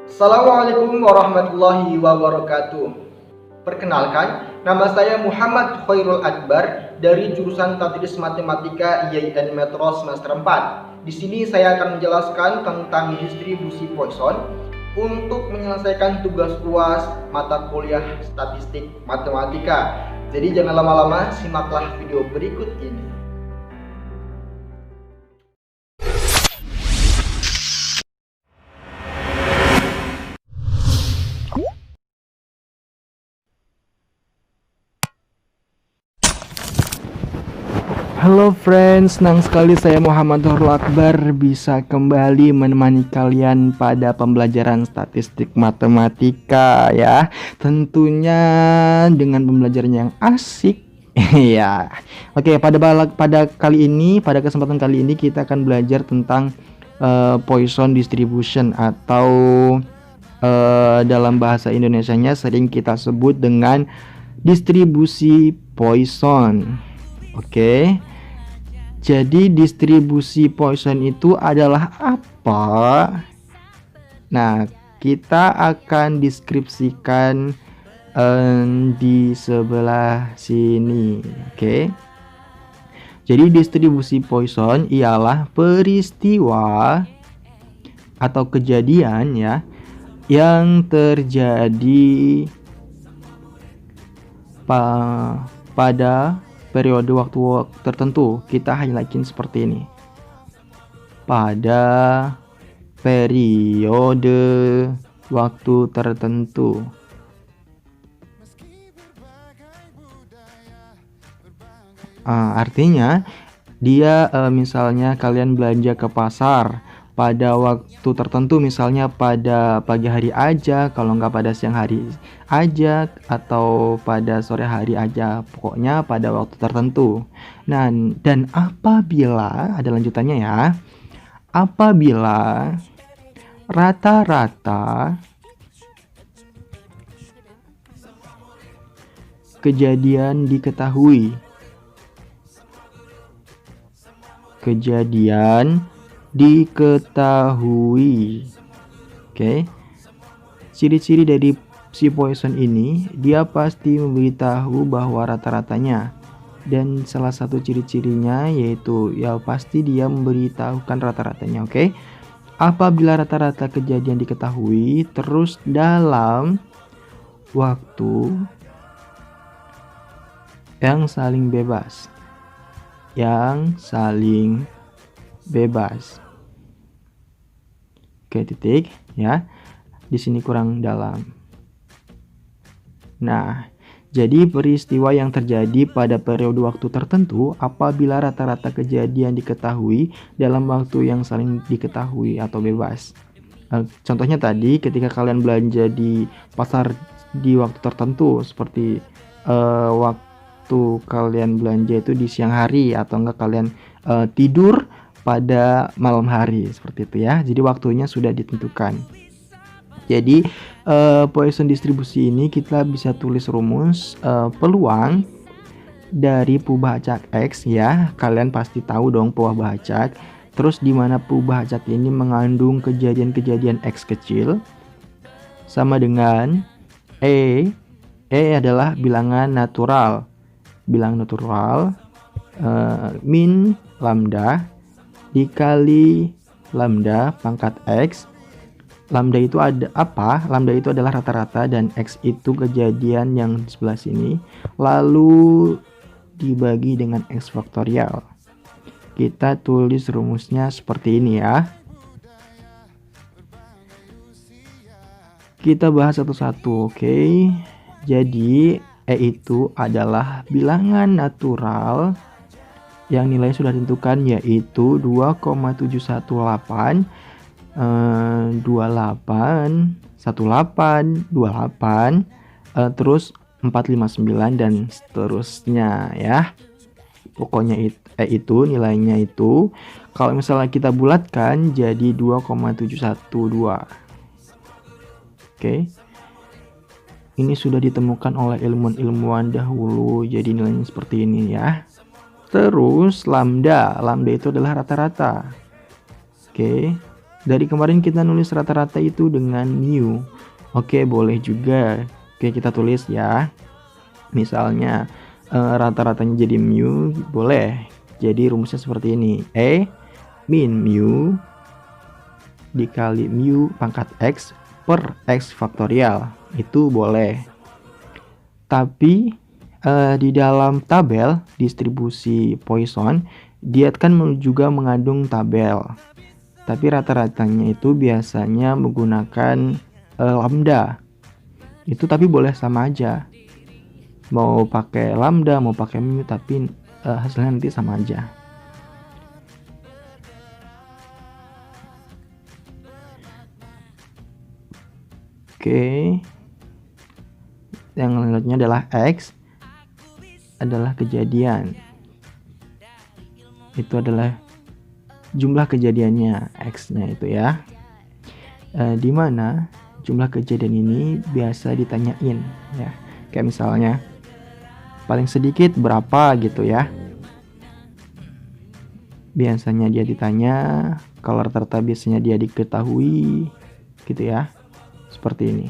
Assalamualaikum warahmatullahi wabarakatuh. Perkenalkan, nama saya Muhammad Khairul Akbar dari jurusan Tadris Matematika IAIN Metro semester 4. Di sini saya akan menjelaskan tentang distribusi Poisson untuk menyelesaikan tugas UAS mata kuliah Statistik Matematika. Jadi jangan lama-lama, simaklah video berikut ini. Halo friends, senang sekali saya Muhammad Khairul Akbar bisa kembali menemani kalian pada pembelajaran statistik matematika ya. Tentunya dengan pembelajaran yang asik. Ya. Oke, pada kesempatan kali ini kita akan belajar tentang Poisson distribution atau dalam bahasa Indonesianya sering kita sebut dengan distribusi Poisson. Oke. Jadi distribusi Poisson itu adalah apa? Nah, kita akan deskripsikan di sebelah sini. Oke. Jadi distribusi Poisson ialah peristiwa atau kejadian ya yang terjadi pada periode waktu tertentu. Kita highlightin seperti ini. Pada periode waktu tertentu. Artinya dia misalnya kalian belanja ke pasar pada waktu tertentu, misalnya pada pagi hari aja, kalau nggak pada siang hari aja, atau pada sore hari aja, pokoknya pada waktu tertentu. Nah, dan apabila, ada lanjutannya ya, apabila rata-rata kejadian diketahui, Oke. Ciri-ciri dari si Poisson ini, dia pasti memberitahu bahwa rata-ratanya. Dan salah satu ciri-cirinya yaitu ya pasti dia memberitahukan rata-ratanya, oke? Apabila rata-rata kejadian diketahui terus dalam waktu yang saling bebas. Oke, titik ya. Di sini kurang dalam. Nah, jadi peristiwa yang terjadi pada periode waktu tertentu apabila rata-rata kejadian diketahui dalam waktu yang saling diketahui atau bebas. Contohnya tadi ketika kalian belanja di pasar di waktu tertentu, seperti waktu kalian belanja itu di siang hari, atau enggak kalian tidur pada malam hari, seperti itu ya. Jadi waktunya sudah ditentukan. Jadi Poisson distribusi ini kita bisa tulis rumus peluang dari perubahan acak X ya. Kalian pasti tahu dong perubahan acak. Terus di mana perubahan acak ini mengandung kejadian-kejadian X kecil, sama dengan E adalah bilangan natural. Bilangan natural min lambda dikali lambda pangkat X. Lambda itu ada apa? Lambda itu adalah rata-rata dan X itu kejadian yang di sebelah sini. Lalu dibagi dengan X faktorial. Kita tulis rumusnya seperti ini ya. Kita bahas satu-satu, oke? Jadi E itu adalah bilangan natural yang nilai sudah ditentukan, yaitu 2,718 terus 459 dan seterusnya ya. Pokoknya itu nilainya itu kalau misalnya kita bulatkan jadi 2,712. Oke. Ini sudah ditemukan oleh ilmuwan-ilmuwan dahulu, jadi nilainya seperti ini ya. Terus lambda itu adalah rata-rata. Oke. Dari kemarin kita nulis rata-rata itu dengan mu. Oke, boleh juga. Oke, kita tulis ya. Misalnya rata-ratanya jadi mu, boleh. Jadi rumusnya seperti ini. Min mu dikali mu pangkat x per x faktorial. Itu boleh. Tapi di dalam tabel distribusi Poisson, dia kan juga mengandung tabel. Tapi rata-ratanya itu biasanya menggunakan lambda. Itu tapi boleh sama aja. Mau pakai lambda, mau pakai mu, tapi hasilnya nanti sama aja. Oke. Yang selanjutnya adalah X adalah kejadian. Itu adalah jumlah kejadiannya, X-nya itu ya. Di mana jumlah kejadian ini biasa ditanyain ya. Kayak misalnya paling sedikit berapa gitu ya. Biasanya dia ditanya, kalau rata-rata biasanya dia diketahui gitu ya. Seperti ini.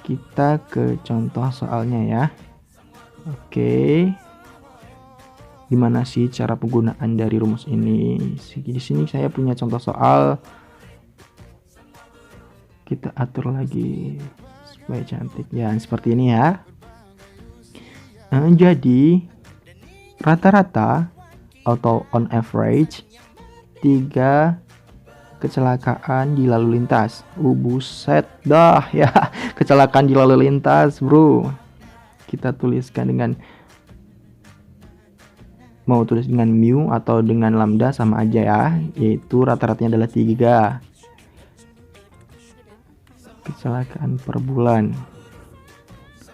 Kita ke contoh soalnya ya. Oke. Gimana sih cara penggunaan dari rumus ini? Di sini saya punya contoh soal. Kita atur lagi supaya cantik ya, seperti ini ya. Jadi rata-rata atau on average 3 kecelakaan di lalu lintas. Buset dah ya, kecelakaan di lalu lintas, bro. Kita tuliskan dengan mau tulis dengan mu atau dengan lambda sama aja ya, yaitu rata-ratanya adalah 3 kecelakaan per bulan.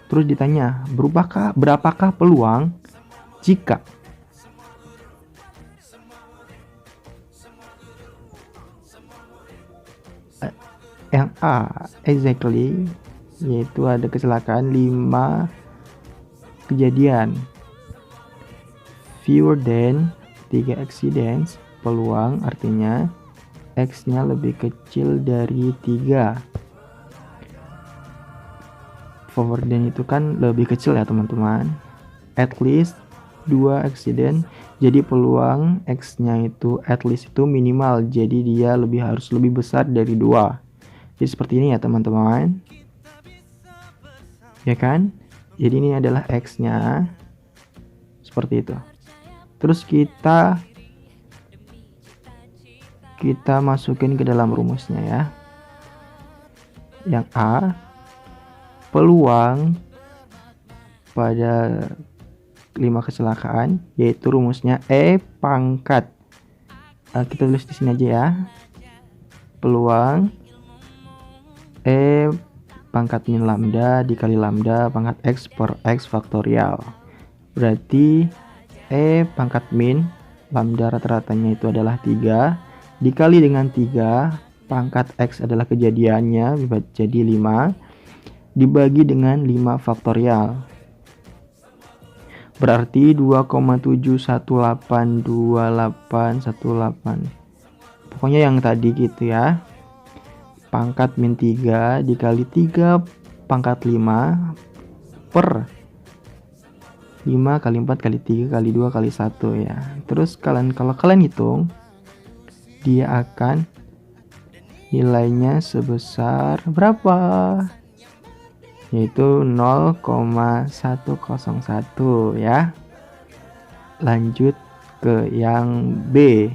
Terus ditanya, berapakah peluang jika yang A exactly, yaitu ada kecelakaan 5 kejadian, fewer than 3 accidents, peluang artinya X-nya lebih kecil dari 3. Fewer than itu kan lebih kecil ya teman-teman. At least 2 accident, jadi peluang X-nya itu at least itu minimal, jadi dia harus lebih besar dari 2. Jadi seperti ini ya teman-teman, ya kan? Jadi ini adalah X-nya seperti itu. Terus kita masukin ke dalam rumusnya ya. Yang A, peluang pada 5 kecelakaan, yaitu rumusnya E pangkat. Kita tulis di sini aja ya. Peluang E pangkat min lambda dikali lambda pangkat X per X faktorial. Berarti E pangkat min lambda rata-ratanya itu adalah 3 dikali dengan 3 pangkat X adalah kejadiannya jadi 5 dibagi dengan 5 faktorial. Berarti 2,7182818. Pokoknya yang tadi gitu ya. Pangkat min 3 dikali 3 pangkat 5 per 5 kali 4 kali 3 kali 2 kali 1 ya. Terus kalau kalian hitung, dia akan nilainya sebesar berapa? Yaitu 0,101 ya. Lanjut ke yang B.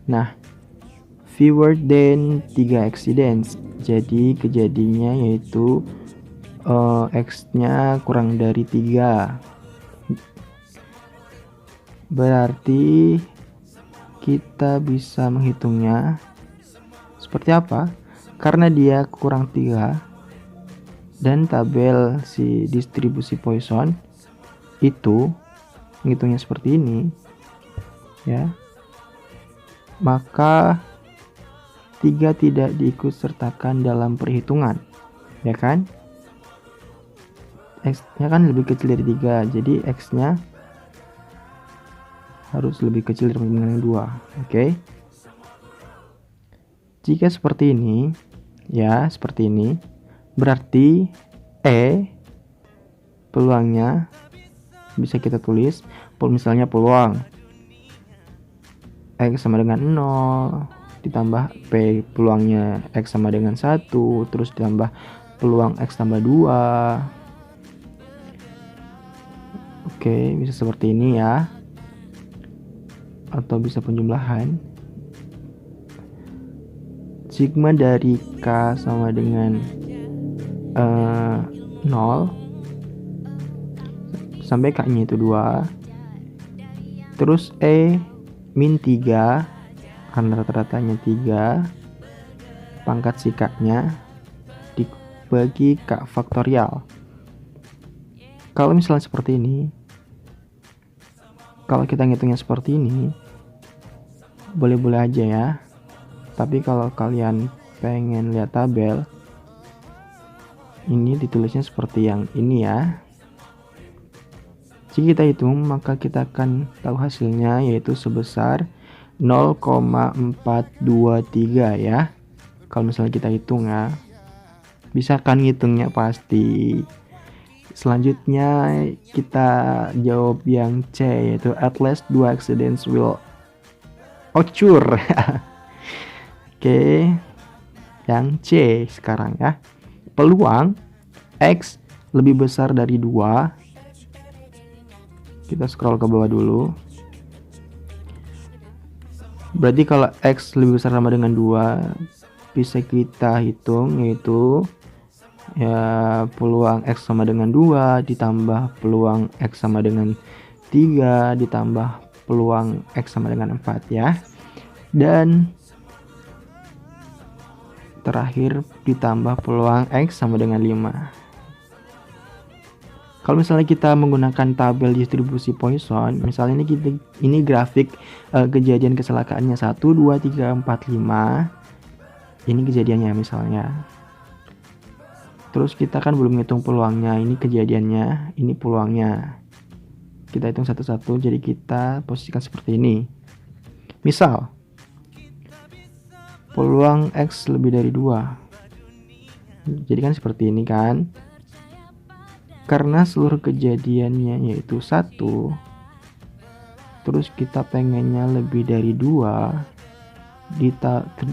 Nah, fewer than 3 accidents. Jadi kejadiannya yaitu X-nya kurang dari 3. Berarti kita bisa menghitungnya seperti apa? Karena dia kurang 3 dan tabel si distribusi Poisson itu menghitungnya seperti ini ya, maka 3 tidak diikutsertakan dalam perhitungan, ya kan? X-nya kan lebih kecil dari 3, jadi X-nya harus lebih kecil dengan yang 2. Oke. Jika seperti ini, ya seperti ini, berarti peluangnya bisa kita tulis misalnya peluang X sama dengan 0 ditambah P peluangnya X sama dengan 1, terus ditambah peluang X tambah 2. Oke, bisa seperti ini ya, atau bisa penjumlahan sigma dari K sama dengan 0 sampai K nya itu 2, terus min 3 karena rata-ratanya 3, pangkat si K nya dibagi K faktorial. Kalau misalnya seperti ini, kalau kita ngitungnya seperti ini, boleh-boleh aja ya. Tapi kalau kalian pengen lihat tabel, ini ditulisnya seperti yang ini ya. Jika kita hitung, maka kita akan tahu hasilnya, yaitu sebesar 0,423 ya. Kalau misalnya kita hitung ya, bisa kan ngitungnya pasti. Selanjutnya kita jawab yang C, yaitu at least 2 accidents will occur. Oke, yang C sekarang ya. Peluang X lebih besar dari 2. Kita scroll ke bawah dulu. Berarti kalau X lebih besar sama dengan 2, bisa kita hitung, yaitu ya peluang X sama dengan 2 ditambah peluang X sama dengan 3 ditambah peluang X sama dengan 4 ya. Dan terakhir ditambah peluang X sama dengan 5. Kalau misalnya kita menggunakan tabel distribusi Poisson, misalnya ini grafik kejadian kecelakaannya 1, 2, 3, 4, 5. Ini kejadiannya misalnya. Terus kita kan belum ngitung peluangnya, ini kejadiannya, ini peluangnya. Kita hitung satu-satu, jadi kita posisikan seperti ini. Misal, peluang X lebih dari 2. Jadi kan seperti ini kan. Karena seluruh kejadiannya yaitu 1, terus kita pengennya lebih dari 2,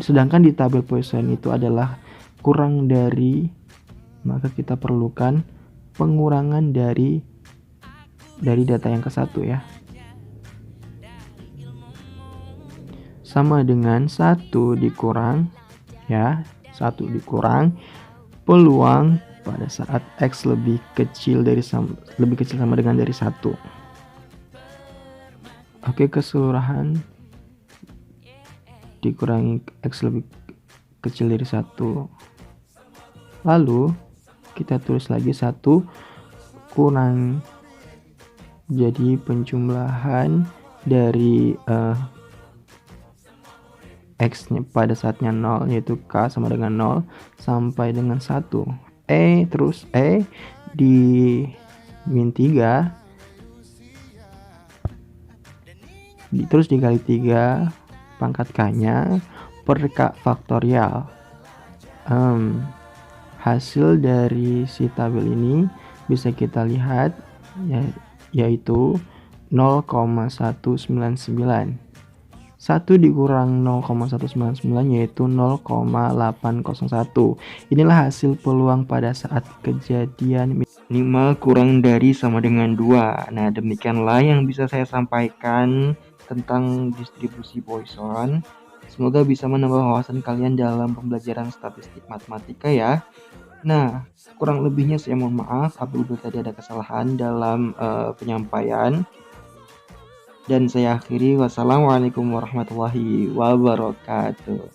sedangkan di tabel Poisson itu adalah kurang dari, maka kita perlukan pengurangan dari data yang ke-1 ya. Sama dengan 1 dikurang ya, 1 dikurang peluang pada saat X lebih kecil sama dengan dari 1. Oke, keseluruhan dikurangi X lebih kecil dari 1. Lalu kita tulis lagi 1 kurang, jadi penjumlahan dari X nya pada saatnya 0, yaitu K sama dengan 0 sampai dengan 1. Terus di min 3 terus dikali 3 pangkat K nya per K faktorial. Hasil dari si tabel ini bisa kita lihat yaitu 0,199. 1 dikurang 0,199 yaitu 0,801. Inilah hasil peluang pada saat kejadian minimal kurang dari sama dengan 2. Nah, demikianlah yang bisa saya sampaikan tentang distribusi Poisson. Semoga bisa menambah wawasan kalian dalam pembelajaran statistik matematika ya. Nah, kurang lebihnya saya mohon maaf apabila tadi ada kesalahan dalam penyampaian. Dan saya akhiri, wassalamualaikum warahmatullahi wabarakatuh.